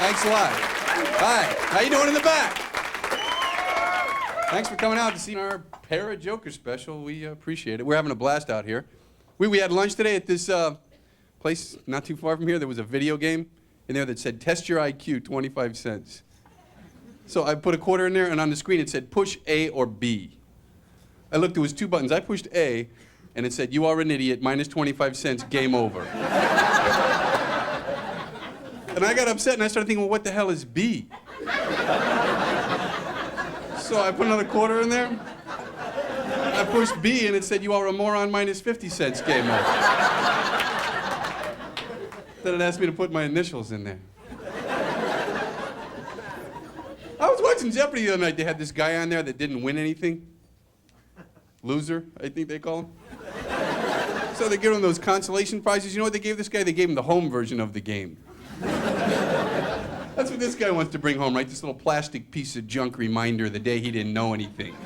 Thanks a lot. Hi. How you doing in the back? Thanks for coming out to see our Pair of Jokers special. We appreciate it. We're having a blast out here. We had lunch today at this place not too far from here. There was a video game in there that said, test your IQ, 25 cents. So I put a quarter in there, and on the screen it said, push A or B. I looked, there was two buttons. I pushed A, and it said, you are an idiot, minus 25 cents, game over. And I got upset, and I started thinking, well, what the hell is B? So I put another quarter in there. I pushed B, and it said, you are a moron, minus 50 cents, game over. Then it asked me to put my initials in there. I was watching Jeopardy the other night. They had this guy on there that didn't win anything. Loser, I think they call him. So they give him those consolation prizes. You know what they gave this guy? They gave him the home version of the game. That's what this guy wants to bring home, right? This little plastic piece of junk reminder of the day he didn't know anything.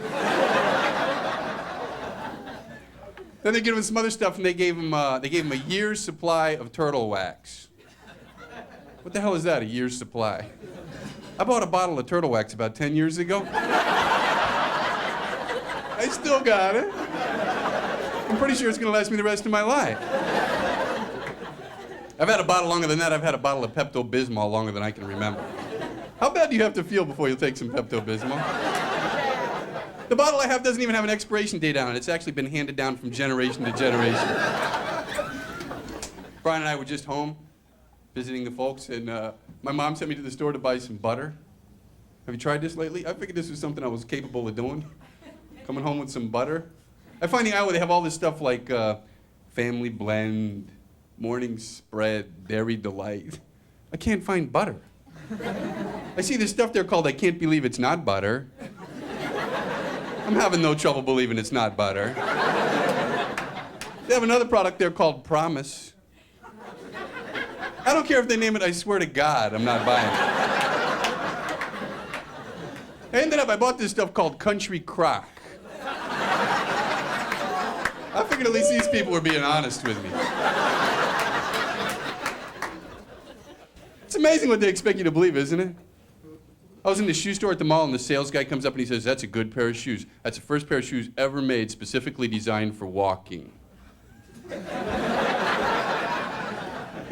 Then they give him some other stuff, and they gave him a year's supply of turtle wax. What the hell is that, a year's supply? I bought a bottle of turtle wax about 10 years ago. I still got it. I'm pretty sure it's going to last me the rest of my life. I've had a bottle longer than that. I've had a bottle of Pepto-Bismol longer than I can remember. How bad do you have to feel before you take some Pepto-Bismol? The bottle I have doesn't even have an expiration date on it. It's actually been handed down from generation to generation. Brian and I were just home visiting the folks, and my mom sent me to the store to buy some butter. Have you tried this lately? I figured this was something I was capable of doing. Coming home with some butter. I find the aisle where they have all this stuff like Family Blend, Morning Spread, Dairy Delight. I can't find butter. I see this stuff there called I Can't Believe It's Not Butter. I'm having no trouble believing it's not butter. They have another product there called Promise. I don't care if they name it, I swear to God, I'm not buying it. I bought this stuff called Country Crock. I figured at least these people were being honest with me. It's amazing what they expect you to believe, isn't it? I was in the shoe store at the mall, and the sales guy comes up and he says, that's a good pair of shoes. That's the first pair of shoes ever made specifically designed for walking. You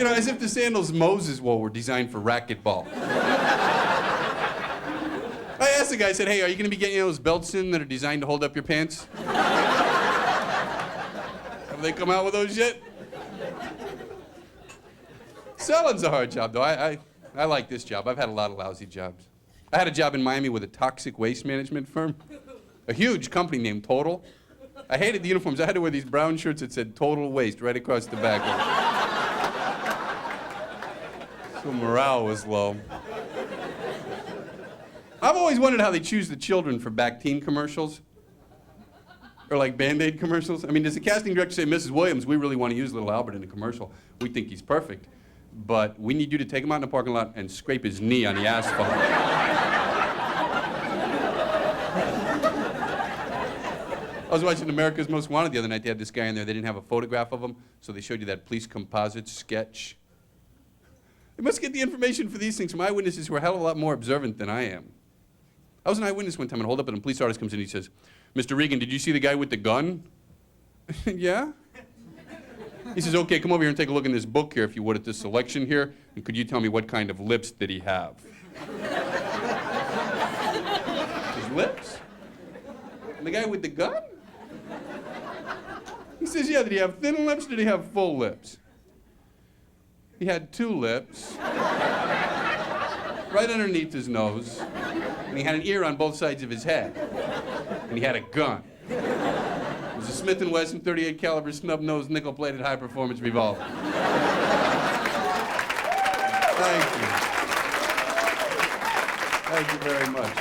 know, as if the sandals Moses wore were designed for racquetball. I asked the guy, I said, hey, are you going to be getting those belts in that are designed to hold up your pants? Have they come out with those yet? Selling's a hard job, though. I like this job. I've had a lot of lousy jobs. I had a job in Miami with a toxic waste management firm, a huge company named Total. I hated the uniforms. I had to wear these brown shirts that said Total Waste right across the back. So morale was low. I've always wondered how they choose the children for Bactine commercials. Or like Band-Aid commercials. I mean, does the casting director say, Mrs. Williams, we really want to use little Albert in a commercial. We think he's perfect. But we need you to take him out in the parking lot and scrape his knee on the asphalt. I was watching America's Most Wanted the other night. They had this guy in there. They didn't have a photograph of him, so they showed you that police composite sketch. They must get the information for these things from eyewitnesses who are a hell of a lot more observant than I am. I was an eyewitness one time, and hold up, and a police artist comes in and he says, Mr. Regan, did you see the guy with the gun? Yeah? He says, okay, come over here and take a look in this book here, if you would, at this selection here, and could you tell me what kind of lips did he have? His lips? And the guy with the gun? He says, yeah, did he have thin lips or did he have full lips? He had two lips, right underneath his nose, and he had an ear on both sides of his head, and he had a gun. It was a Smith & Wesson 38 caliber snub-nosed nickel-plated high-performance revolver. Thank you. Thank you very much.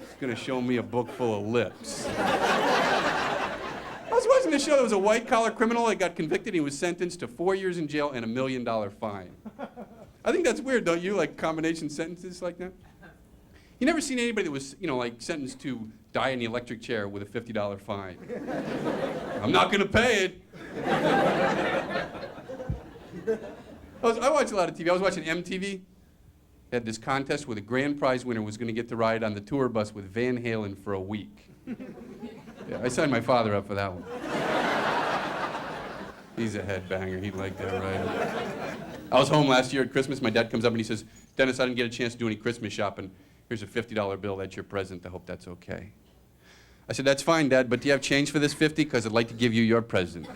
It's gonna show me a book full of lips. I was watching this show. There was a white-collar criminal that got convicted. He was sentenced to 4 years in jail and $1 million fine. I think that's weird, don't you? Like combination sentences like that? You never seen anybody that was, you know, like sentenced to die in the electric chair with a $50 fine. I'm not gonna pay it. I watch a lot of TV. I was watching MTV. They had this contest where the grand prize winner was going to get to ride on the tour bus with Van Halen for a week. Yeah, I signed my father up for that one. He's a headbanger. He'd like that, right? I was home last year at Christmas. My dad comes up and he says, Dennis, I didn't get a chance to do any Christmas shopping. Here's a $50 bill. That's your present. I hope that's okay. I said, that's fine, Dad, but do you have change for this 50? Because I'd like to give you your present.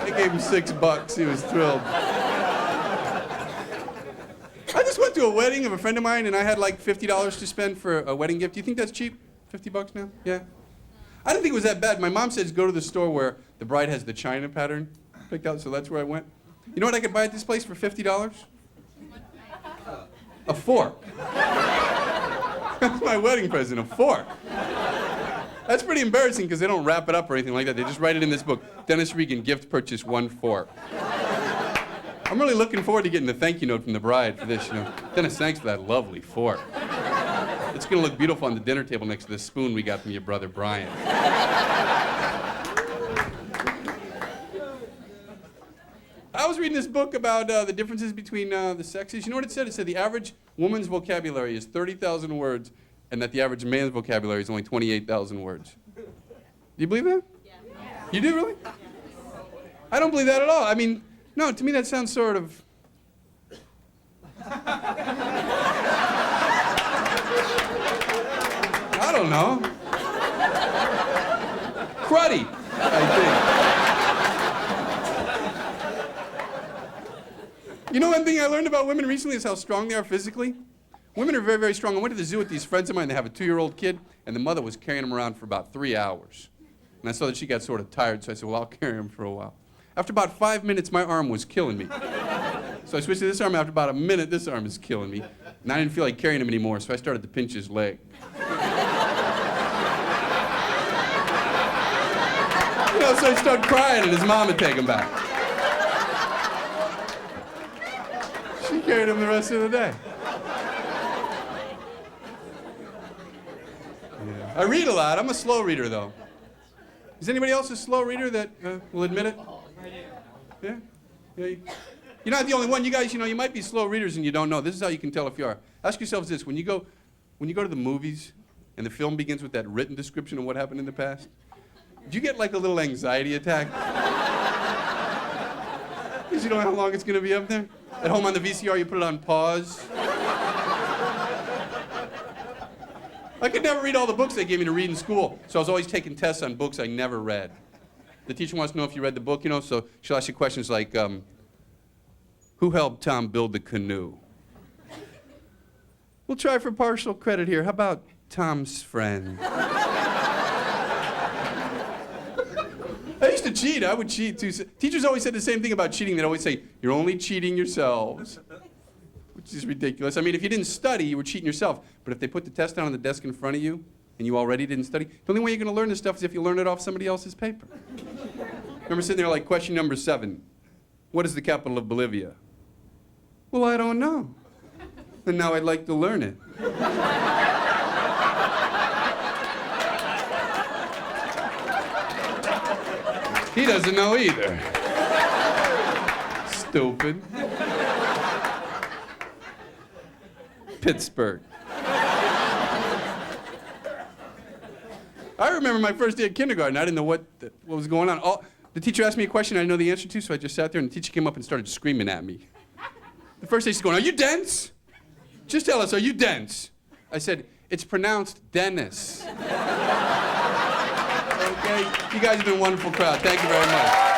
I gave him $6. He was thrilled. I just went to a wedding of a friend of mine, and I had like $50 to spend for a wedding gift. Do you think that's cheap? $50 now? Yeah. I didn't think it was that bad. My mom says go to the store where the bride has the china pattern picked out, so that's where I went. You know what I could buy at this place for $50? A fork. That's my wedding present, a fork. That's pretty embarrassing because they don't wrap it up or anything like that. They just write it in this book, Dennis Regan, gift purchase 1 fork. I'm really looking forward to getting the thank you note from the bride for this. Dennis, thanks for that lovely fork. It's going to look beautiful on the dinner table next to the spoon we got from your brother Brian. I was reading this book about the differences between the sexes. You know what it said? It said the average woman's vocabulary is 30,000 words, and that the average man's vocabulary is only 28,000 words. Do you believe that? Yeah. You do, really? Yeah. I don't believe that at all. I mean, no, to me that sounds sort of... I don't know. Cruddy, I think. You know, one thing I learned about women recently is how strong they are physically. Women are very, very strong. I went to the zoo with these friends of mine. They have a 2-year-old kid, and the mother was carrying him around for about 3 hours. And I saw that she got sort of tired, so I said, well, I'll carry him for a while. After about 5 minutes, my arm was killing me. So I switched to this arm. After about a minute, this arm is killing me. And I didn't feel like carrying him anymore, so I started to pinch his leg. You know, so he started crying, and his mom would take him back. She carried him the rest of the day. Yeah. I read a lot. I'm a slow reader, though. Is anybody else a slow reader that will admit it? Yeah? Yeah. You're not the only one. You guys, you might be slow readers and you don't know. This is how you can tell if you are. Ask yourselves this. When you go to the movies and the film begins with that written description of what happened in the past, do you get like a little anxiety attack? Because you don't know how long it's going to be up there? At home on the VCR, you put it on pause. I could never read all the books they gave me to read in school, so I was always taking tests on books I never read. The teacher wants to know if you read the book, so she'll ask you questions like, who helped Tom build the canoe? We'll try for partial credit here. How about Tom's friend? I used to cheat. I would cheat, too. Teachers always said the same thing about cheating. They'd always say, you're only cheating yourselves, which is ridiculous. I mean, if you didn't study, you were cheating yourself. But if they put the test down on the desk in front of you, and you already didn't study, the only way you're going to learn this stuff is if you learn it off somebody else's paper. Remember sitting there like question number 7. What is the capital of Bolivia? Well, I don't know. And now I'd like to learn it. He doesn't know either. Stupid. Pittsburgh. I remember my first day at kindergarten. I didn't know what was going on. The teacher asked me a question I didn't know the answer to, so I just sat there, and the teacher came up and started screaming at me. The first day she's going, are you dense? Just tell us, are you dense? I said, it's pronounced Dennis. Okay, you guys have been a wonderful crowd. Thank you very much.